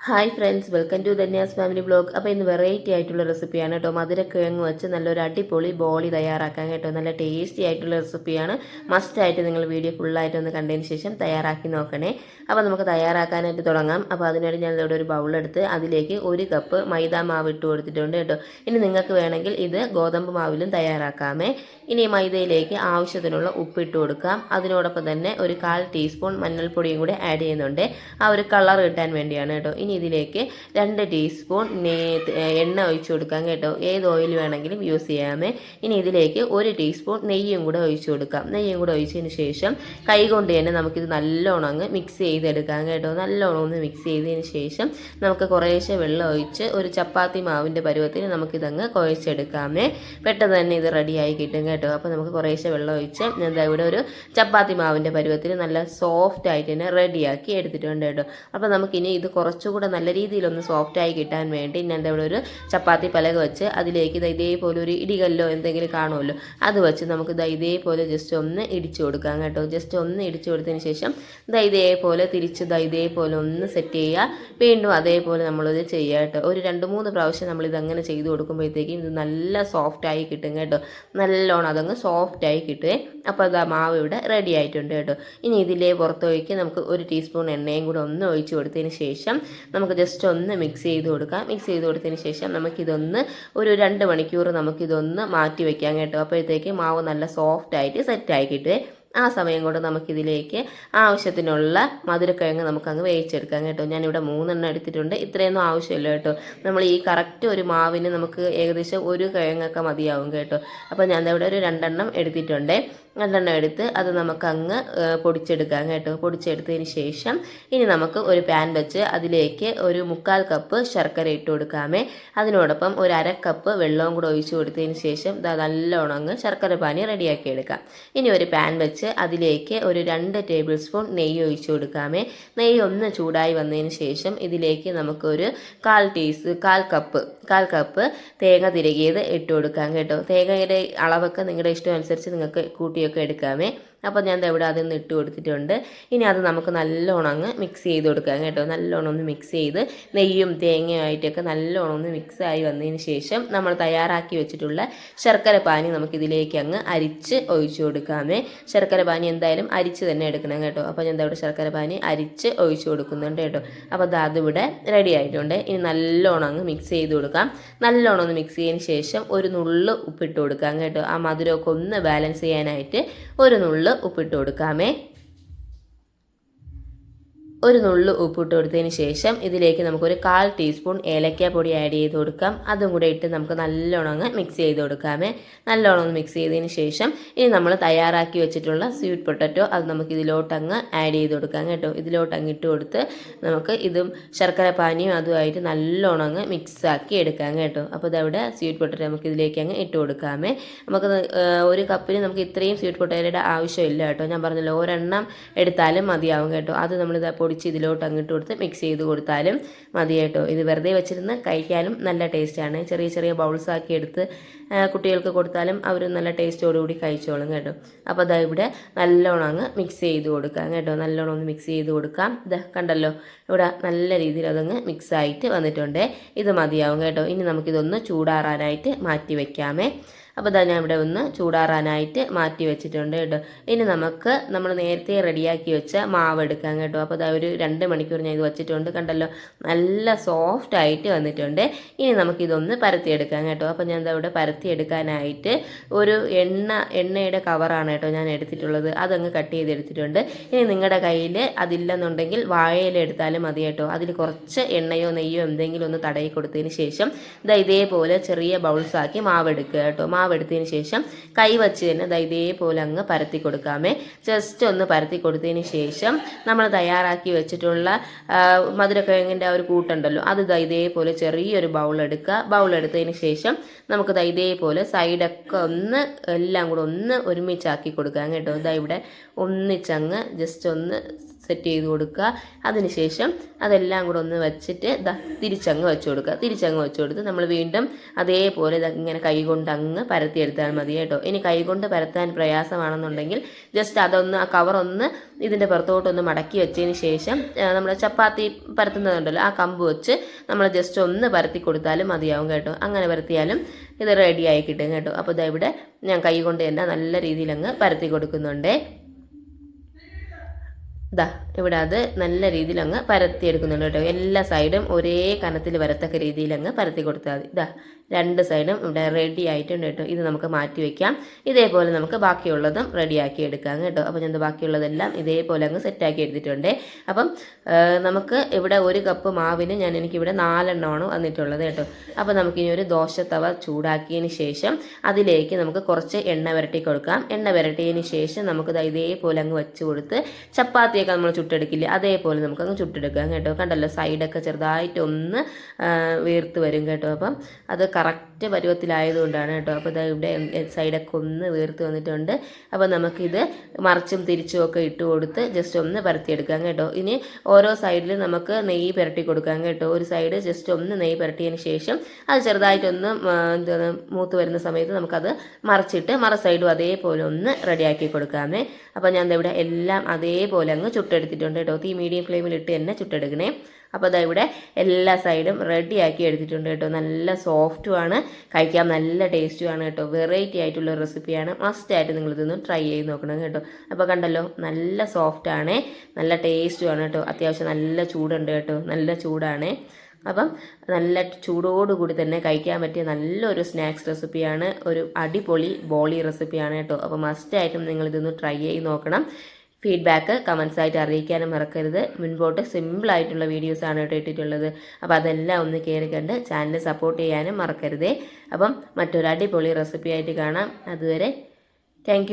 Hi friends, welcome to Dhanya's family blog. അപ്പോൾ ഇന്ന് variety ആയിട്ടുള്ള റെസിപ്പിയാണ് കേട്ടോ. മധുരക്കിഴങ്ങ് വെച്ച് നല്ലൊരു അടിപൊളി ബോളി തയ്യാറാക്കാൻ കേട്ടോ. നല്ല ടേസ്റ്റി ആയിട്ടുള്ള റെസിപ്പിയാണ്. മസ്റ്റായിട്ട് നിങ്ങൾ വീഡിയോ ഫുള്ളായിട്ട് ഒന്ന് കണ്ടതിന് ശേഷം തയ്യാറാക്കി നോക്കണേ. അപ്പോൾ നമുക്ക് തയ്യാറാക്കാനായിട്ട് തുടങ്ങാം. അപ്പോൾ അതിനായിട്ട് ഞാൻ ഇവിടെ ഒരു ബൗളെടുത്ത് അതിലേക്ക് 1 കപ്പ് മൈദ മാവ് ഇട്ട് കൊടുത്തിട്ടുണ്ട് കേട്ടോ. ഇനി നിങ്ങൾക്ക് വേണമെങ്കിൽ ഇത് ഗോതമ്പ് മാവിലും തയ്യാറാക്കാമേ. ഇനി മൈദയിലേക്ക് ആവശ്യത്തിനുള്ള ഉപ്പ് ഇട്ട് കൊടുക്കാം. അതിനോടൊപ്പം തന്നെ ഒരു 1/4 ടീസ്പൂൺ മഞ്ഞൾപ്പൊടിയും കൂടി ആഡ് ചെയ്യുന്നുണ്ട്. ആ ഒരു കളർ കിട്ടാൻ വേണ്ടിയാണ് കേട്ടോ. ഇനി ഇതിലേക്ക് 2 ടീസ്പൂൺ എണ്ണ ഒഴിച്ചു കൊടുക്കാം കേട്ടോ. ഏത് ഓയിൽ വേണമെങ്കിലും യൂസ് ചെയ്യാമേ. ഇനി ഇതിലേക്ക് 1 ടീസ്പൂൺ നെയ്യും കൂടെ ഒഴിച്ചു കൊടുക്കാം. നെയ്യും കൂടെ ഒഴിച്ചതിന് ശേഷം കൈ കൊണ്ട് തന്നെ നമുക്കിത് നല്ലോണം അങ്ങ് മിക്സ് ചെയ്തെടുക്കാം കേട്ടോ. നല്ലോണം ഒന്ന് മിക്സ് ചെയ്തതിന് ശേഷം നമുക്ക് കുറേശ്ശെ വെള്ളം ഒഴിച്ച് ഒരു ചപ്പാത്തി മാവിൻ്റെ പരുവത്തിന് നമുക്കിതങ്ങ് കുഴച്ചെടുക്കാമേ. പെട്ടെന്ന് തന്നെ ഇത് റെഡിയായി കിട്ടും കേട്ടോ. അപ്പോൾ നമുക്ക് കുറേശ്ശെ വെള്ളം ഒഴിച്ച് എന്താ ഇവിടെ ഒരു ചപ്പാത്തി മാവിൻ്റെ പരുവത്തിന് നല്ല സോഫ്റ്റ് ആയിട്ട് തന്നെ റെഡിയാക്കി എടുത്തിട്ടുണ്ട് കേട്ടോ. അപ്പോൾ നമുക്കിനി ഇത് കുറച്ചുകൂടെ നല്ല രീതിയിലൊന്ന് സോഫ്റ്റായി കിട്ടാൻ വേണ്ടി ഞാൻ ഇവിടെ ഒരു ചപ്പാത്തി പലക വെച്ച് അതിലേക്ക് ഇതേപോലെ ഒരു ഇടികല്ലോ എന്തെങ്കിലും കാണുമല്ലോ, അത് വെച്ച് നമുക്ക് ഇതേപോലെ ജസ്റ്റ് ഒന്ന് ഇടിച്ചു കൊടുക്കാം കേട്ടോ. ജസ്റ്റ് ഒന്ന് ഇടിച്ചു കൊടുത്തതിന് ശേഷം ഇതേപോലെ തിരിച്ച് ഇതേപോലെ ഒന്ന് സെറ്റ് ചെയ്യുക. വീണ്ടും അതേപോലെ നമ്മളിത് ചെയ്യുക കേട്ടോ. ഒരു 2-3 പ്രാവശ്യം നമ്മളിതങ്ങനെ ചെയ്ത് കൊടുക്കുമ്പോഴത്തേക്കും ഇത് നല്ല സോഫ്റ്റായി കിട്ടും കേട്ടോ. നല്ലോണം അതങ്ങ് സോഫ്റ്റായി കിട്ടുകയെ. അപ്പോൾ അത് ആ മാവ് ഇവിടെ റെഡി ആയിട്ടുണ്ട് കേട്ടോ. ഇനി ഇതിലെ പുറത്തൊഴിക്ക് നമുക്ക് 1 ടീസ്പൂൺ എണ്ണയും കൂടെ ഒന്ന് ഒഴിച്ച് കൊടുത്തതിന് ശേഷം നമുക്ക് ജസ്റ്റ് ഒന്ന് മിക്സ് ചെയ്ത് കൊടുക്കാം. മിക്സ് ചെയ്ത് കൊടുത്തതിന് ശേഷം നമുക്കിതൊന്ന് ഒരു 2 മണിക്കൂർ നമുക്കിതൊന്ന് മാറ്റി വയ്ക്കാം കേട്ടോ. അപ്പോഴത്തേക്ക് മാവ് നല്ല സോഫ്റ്റായിട്ട് സെറ്റായി കിട്ടുകയെ. ആ സമയം കൊണ്ട് നമുക്കിതിലേക്ക് ആവശ്യത്തിനുള്ള മധുരക്കിഴങ്ങ് നമുക്കങ്ങ് വേവിച്ചെടുക്കാം കേട്ടോ. ഞാനിവിടെ 3 എണ്ണം എടുത്തിട്ടുണ്ട്. ഇത്രയൊന്നും ആവശ്യമില്ല കേട്ടോ. നമ്മൾ ഈ കറക്റ്റ് ഒരു മാവിന് നമുക്ക് ഏകദേശം 1 കിഴങ്ങൊക്കെ മതിയാവും കേട്ടോ. അപ്പോൾ ഞാൻ ഇവിടെ ഒരു 2 എണ്ണം എടുത്തിട്ടുണ്ട്. 2 എണ്ണം എടുത്ത് അത് നമുക്കങ്ങ് പൊടിച്ചെടുക്കാം കേട്ടോ. പൊടിച്ചെടുത്തതിന് ശേഷം ഇനി നമുക്ക് ഒരു പാൻ വെച്ച് അതിലേക്ക് ഒരു 1/4 കപ്പ് ശർക്കര ഇട്ട് കൊടുക്കാമേ. അതിനോടൊപ്പം ഒരു 1/2 കപ്പ് വെള്ളവും കൂടെ ഒഴിച്ച് കൊടുത്തതിന് ശേഷം നല്ലോണം അങ്ങ് ശർക്കര പാനി റെഡിയാക്കി എടുക്കാം. ഇനി ഒരു പാൻ വെച്ച് അതിലേക്ക് ഒരു 2 ടേബിൾ സ്പൂൺ നെയ്യ് ഒഴിച്ചു കൊടുക്കാമേ. നെയ്യ് ഒന്ന് ചൂടായി വന്നതിന് ശേഷം ഇതിലേക്ക് നമുക്കൊരു 1/4 കപ്പ് തേങ്ങ തിരകിയത് ഇട്ട് കൊടുക്കാം കേട്ടോ. തേങ്ങയുടെ അളവൊക്കെ നിങ്ങളുടെ ഇഷ്ടം അനുസരിച്ച് നിങ്ങൾക്ക് കൂട്ടിയൊക്കെ എടുക്കാമേ. അപ്പോൾ ഞാൻ ഇവിടെ അതൊന്ന് ഇട്ട് കൊടുത്തിട്ടുണ്ട്. ഇനി അത് നമുക്ക് നല്ലോണം അങ്ങ് മിക്സ് ചെയ്ത് കൊടുക്കാം കേട്ടോ. നല്ലോണം ഒന്ന് മിക്സ് ചെയ്ത് നെയ്യും തേങ്ങയുമായിട്ടൊക്കെ നല്ലോണം ഒന്ന് മിക്സായി വന്നതിന് ശേഷം നമ്മൾ തയ്യാറാക്കി വെച്ചിട്ടുള്ള ശർക്കര പാനി നമുക്കിതിലേക്ക് അങ്ങ് അരിച്ച് ഒഴിച്ചു കൊടുക്കാമേ. ശർക്കര പാനി എന്തായാലും അരിച്ച് തന്നെ എടുക്കണം കേട്ടോ. അപ്പോൾ ഞാൻ ഇവിടെ ശർക്കര പാനി അരിച്ച് ഒഴിച്ചു കൊടുക്കുന്നുണ്ട് കേട്ടോ. അപ്പോൾ അതിവിടെ റെഡി ആയിട്ടുണ്ട്. ഇനി നല്ലോണം അങ്ങ് മിക്സ് ചെയ്ത് കൊടുക്കാം. നല്ലോണം ഒന്ന് മിക്സ് ചെയ്തതിന് ശേഷം ഒരു നുള്ള് ഉപ്പിട്ട് കൊടുക്കാം കേട്ടോ. ആ മധുരമൊക്കെ ഒന്ന് ബാലൻസ് ചെയ്യാനായിട്ട് ഒരു നുള്ള് ഉപ്പിട്ട് കൊടുക്കാമേ. ഒരു നുള്ളു ഉപ്പിട്ട് കൊടുത്തതിന് ശേഷം ഇതിലേക്ക് നമുക്കൊരു 1/4 ടീസ്പൂൺ ഏലക്ക പൊടി ആഡ് ചെയ്ത് കൊടുക്കാം. അതും കൂടെ ഇട്ട് നമുക്ക് നല്ലോണം അങ്ങ് മിക്സ് ചെയ്ത് കൊടുക്കാമേ. നല്ലോണം ഒന്ന് മിക്സ് ചെയ്തതിന് ശേഷം ഇനി നമ്മൾ തയ്യാറാക്കി വെച്ചിട്ടുള്ള സ്വീറ്റ് പൊട്ടറ്റോ അത് നമുക്ക് ഇതിലോട്ടങ്ങ് ആഡ് ചെയ്ത് കൊടുക്കാം കേട്ടോ. ഇതിലോട്ടങ്ങ് ഇട്ട് കൊടുത്ത് നമുക്ക് ഇതും ശർക്കര പാനിയും അതുമായിട്ട് നല്ലോണം അങ്ങ് മിക്സാക്കി എടുക്കാം കേട്ടോ. അപ്പോൾ ഇതവിടെ സ്വീറ്റ് പൊട്ടറ്റോ നമുക്ക് ഇതിലേക്ക് അങ്ങ് ഇട്ട് കൊടുക്കാമേ. നമുക്ക് 1 കപ്പിന് നമുക്ക് ഇത്രയും സ്വീറ്റ് പൊട്ടറ്റോയുടെ ആവശ്യമില്ല കേട്ടോ. ഞാൻ പറഞ്ഞല്ലോ ഒരെണ്ണം എടുത്താലും മതിയാവും കേട്ടോ. അത് നമ്മളിത് ഇതിലോട്ട് അങ്ങിട്ട് കൊടുത്ത് മിക്സ് ചെയ്ത് കൊടുത്താലും മതി കേട്ടോ. ഇത് വെറുതെ വെച്ചിരുന്ന് കഴിക്കാനും നല്ല ടേസ്റ്റാണ്. ചെറിയ ചെറിയ ബൗൾസാക്കി എടുത്ത് കുട്ടികൾക്ക് കൊടുത്താലും അവർ നല്ല ടേസ്റ്റോടുകൂടി കഴിച്ചോളും കേട്ടോ. അപ്പോൾ അതാ ഇവിടെ നല്ലോണം അങ്ങ് മിക്സ് ചെയ്ത് കൊടുക്കാം കേട്ടോ. നല്ലോണം ഒന്ന് മിക്സ് ചെയ്ത് കൊടുക്കാം. ഇത് കണ്ടല്ലോ, ഇവിടെ നല്ല രീതിയിൽ അതങ്ങ് മിക്സായിട്ട് വന്നിട്ടുണ്ട്. ഇത് മതിയാവും കേട്ടോ. ഇനി നമുക്കിതൊന്ന് ചൂടാറാനായിട്ട് മാറ്റി വയ്ക്കാമേ. അപ്പോൾ ഞാൻ ഇവിടെ ഒന്ന് ചൂടാറാനായിട്ട് മാറ്റി വെച്ചിട്ടുണ്ട് കേട്ടോ. ഇനി നമുക്ക് നമ്മൾ നേരത്തെ റെഡിയാക്കി വെച്ച മാവ് എടുക്കാം കേട്ടോ. അപ്പോൾ ഒരു 2 മണിക്കൂർ ഞാൻ ഇത് വെച്ചിട്ടുണ്ട്. കണ്ടല്ലോ, നല്ല സോഫ്റ്റ് ആയിട്ട് വന്നിട്ടുണ്ട്. ഇനി നമുക്കിതൊന്ന് പരത്തിയെടുക്കാം കേട്ടോ. അപ്പോൾ ഞാൻ ഇവിടെ പരത്തിയെടുക്കാനായിട്ട് ഒരു എണ്ണയുടെ കവറാണ് കേട്ടോ ഞാൻ എടുത്തിട്ടുള്ളത്. അതങ്ങ് കട്ട് ചെയ്തെടുത്തിട്ടുണ്ട്. ഇനി നിങ്ങളുടെ കയ്യിൽ അതില്ലെന്നുണ്ടെങ്കിൽ വാഴയില എടുത്താലും മതി കേട്ടോ. അതിൽ കുറച്ച് എണ്ണയോ നെയ്യോ എന്തെങ്കിലും ഒന്ന് തടയി കൊടുത്തതിന് ശേഷം ഇതേപോലെ ചെറിയ ബൗൾസാക്കി മാവ് എടുക്കുക കേട്ടോ. മാവെടുത്തതിന് ശേഷം കൈ വച്ച് തന്നെ ഇതേപോലെ അങ്ങ് പരത്തി കൊടുക്കാമേ. ജസ്റ്റ് ഒന്ന് പരത്തി കൊടുത്തതിന് ശേഷം നമ്മൾ തയ്യാറാക്കി വെച്ചിട്ടുള്ള മധുരക്കിഴങ്ങിൻ്റെ ആ ഒരു കൂട്ടുണ്ടല്ലോ, അത് ഇതേപോലെ ചെറിയൊരു ബൗളെടുക്കുക. ബൗളെടുത്തതിന് ശേഷം നമുക്ക് ഇതേപോലെ സൈഡൊക്കെ ഒന്ന് എല്ലാം കൂടെ ഒന്ന് ഒരുമിച്ചാക്കി കൊടുക്കാം കേട്ടോ. ഇവിടെ ഒന്നിച്ചങ്ങ് ജസ്റ്റ് ഒന്ന് സെറ്റ് ചെയ്ത് കൊടുക്കുക. അതിനുശേഷം അതെല്ലാം കൂടെ ഒന്ന് വെച്ചിട്ട് തിരിച്ചങ്ങ് വെച്ച് കൊടുക്കുക. തിരിച്ചങ്ങ് വെച്ച് കൊടുത്ത് നമ്മൾ വീണ്ടും അതേപോലെ ഇങ്ങനെ കൈകൊണ്ട് അങ്ങ് പരത്തിയെടുത്താൽ മതി കേട്ടോ. ഇനി കൈകൊണ്ട് പരത്താൻ പ്രയാസമാണെന്നുണ്ടെങ്കിൽ ജസ്റ്റ് അതൊന്ന് ആ കവറൊന്ന് ഇതിൻ്റെ പുറത്തോട്ടൊന്ന് മടക്കി വെച്ചതിന് ശേഷം നമ്മൾ ചപ്പാത്തി പരത്തുന്നതുണ്ടല്ലോ ആ കമ്പ് വെച്ച് നമ്മൾ ജസ്റ്റ് ഒന്ന് പരത്തി കൊടുത്താലും മതിയാവും കേട്ടോ. അങ്ങനെ പരത്തിയാലും ഇത് റെഡിയായി കിട്ടും കേട്ടോ. അപ്പോൾ ഇതാ ഇവിടെ ഞാൻ കൈ കൊണ്ട് തന്നെ നല്ല രീതിയിൽ അങ്ങ് പരത്തി കൊടുക്കുന്നുണ്ട്. ഇവിടെ അത് നല്ല രീതിയിൽ അങ്ങ് പരത്തിയെടുക്കുന്നുണ്ട് കേട്ടോ. എല്ലാ സൈഡും ഒരേ കനത്തിൽ വരത്തക്ക രീതിയിൽ അങ്ങ് പരത്തി കൊടുത്താൽ മതി. രണ്ട് സൈഡും ഇവിടെ റെഡി ആയിട്ടുണ്ട് കേട്ടോ. ഇത് നമുക്ക് മാറ്റി വയ്ക്കാം. ഇതേപോലെ നമുക്ക് ബാക്കിയുള്ളതും റെഡിയാക്കി എടുക്കാം കേട്ടോ. അപ്പോൾ ഞാൻ ബാക്കിയുള്ളതെല്ലാം ഇതേപോലെ അങ്ങ് സെറ്റാക്കി എടുത്തിട്ടുണ്ട്. അപ്പം നമുക്ക് ഇവിടെ 1 കപ്പ് മാവിന് എനിക്കിവിടെ 4 എണ്ണമാണ് വന്നിട്ടുള്ളത് കേട്ടോ. അപ്പോൾ നമുക്കിനി ഒരു ദോശത്തവ ചൂടാക്കിയതിന് ശേഷം അതിലേക്ക് നമുക്ക് കുറച്ച് എണ്ണ പുരട്ടി കൊടുക്കാം. എണ്ണ പുരട്ടിയതിന് ശേഷം നമുക്ക് ഇതേപോലെ അങ്ങ് വെച്ച് കൊടുത്ത് ചപ്പാത്തിയൊക്കെ നമ്മൾ ചുട്ടെടുക്കില്ലേ അതേപോലെ നമുക്കങ്ങ് ചുട്ടെടുക്കാം കേട്ടോ. കണ്ടല്ലോ സൈഡൊക്കെ ചെറുതായിട്ടൊന്ന് വീർത്ത് വരും കേട്ടോ. അപ്പം അത് കറക്റ്റ് പരുവത്തിലായതുകൊണ്ടാണ് കേട്ടോ. അപ്പോൾ ഇവിടെ സൈഡൊക്കെ ഒന്ന് വീർത്ത് വന്നിട്ടുണ്ട്. അപ്പോൾ നമുക്കിത് മറിച്ചും തിരിച്ചും ഒക്കെ ഇട്ട് കൊടുത്ത് ജസ്റ്റ് ഒന്ന് പരത്തിയെടുക്കാം കേട്ടോ. ഇനി ഓരോ സൈഡിലും നമുക്ക് നെയ്യ് പുരട്ടി കൊടുക്കാം കേട്ടോ. ഒരു സൈഡ് ജസ്റ്റ് ഒന്ന് നെയ്യ് പുരട്ടിയതിന് ശേഷം അത് ചെറുതായിട്ടൊന്ന് മൂത്ത് വരുന്ന സമയത്ത് നമുക്കത് മറിച്ചിട്ട് മറു സൈഡും അതേപോലെ ഒന്ന് റെഡിയാക്കി കൊടുക്കാമേ. അപ്പോൾ ഞാൻ ഇവിടെ എല്ലാം അതേപോലെ അങ്ങ് ചുട്ടെടുത്തിട്ടുണ്ട് കേട്ടോ. തീ മീഡിയം ഫ്ലെയിമിലിട്ട് തന്നെ ചുട്ടെടുക്കണേ. അപ്പോൾ അതാ ഇവിടെ എല്ലാ സൈഡും റെഡിയാക്കി എടുത്തിട്ടുണ്ട് കേട്ടോ. നല്ല സോഫ്റ്റുമാണ്, കഴിക്കാൻ നല്ല ടേസ്റ്റുമാണ് കേട്ടോ. വെറൈറ്റി ആയിട്ടുള്ള റെസിപ്പിയാണ്. മസ്റ്റായിട്ട് നിങ്ങളിതൊന്ന് ട്രൈ ചെയ്ത് നോക്കണം കേട്ടോ. അപ്പോൾ കണ്ടല്ലോ നല്ല സോഫ്റ്റാണ്, നല്ല ടേസ്റ്റുമാണ് കേട്ടോ. അത്യാവശ്യം നല്ല ചൂടുണ്ട് കേട്ടോ, നല്ല ചൂടാണ്. അപ്പം നല്ല ചൂടോടുകൂടി തന്നെ കഴിക്കാൻ പറ്റിയ നല്ലൊരു സ്നാക്സ് റെസിപ്പിയാണ്, ഒരു അടിപൊളി ബോളി റെസിപ്പിയാണ് കേട്ടോ. അപ്പോൾ മസ്റ്റായിട്ടും നിങ്ങളിതൊന്ന് ട്രൈ ചെയ്ത് നോക്കണം. ഫീഡ്ബാക്ക് കമൻസ് ആയിട്ട് അറിയിക്കാനും മറക്കരുത്. മുൻപോട്ട് സിമ്പിളായിട്ടുള്ള വീഡിയോസാണ് കേട്ടോ ഇട്ടിട്ടുള്ളത്. അപ്പോൾ അതെല്ലാം ഒന്ന് കയറി കണ്ട് ചാനൽ സപ്പോർട്ട് ചെയ്യാനും മറക്കരുതേ. അപ്പം മറ്റൊരു അടിപൊളി റെസിപ്പി ആയിട്ട് കാണാം. അതുവരെ താങ്ക്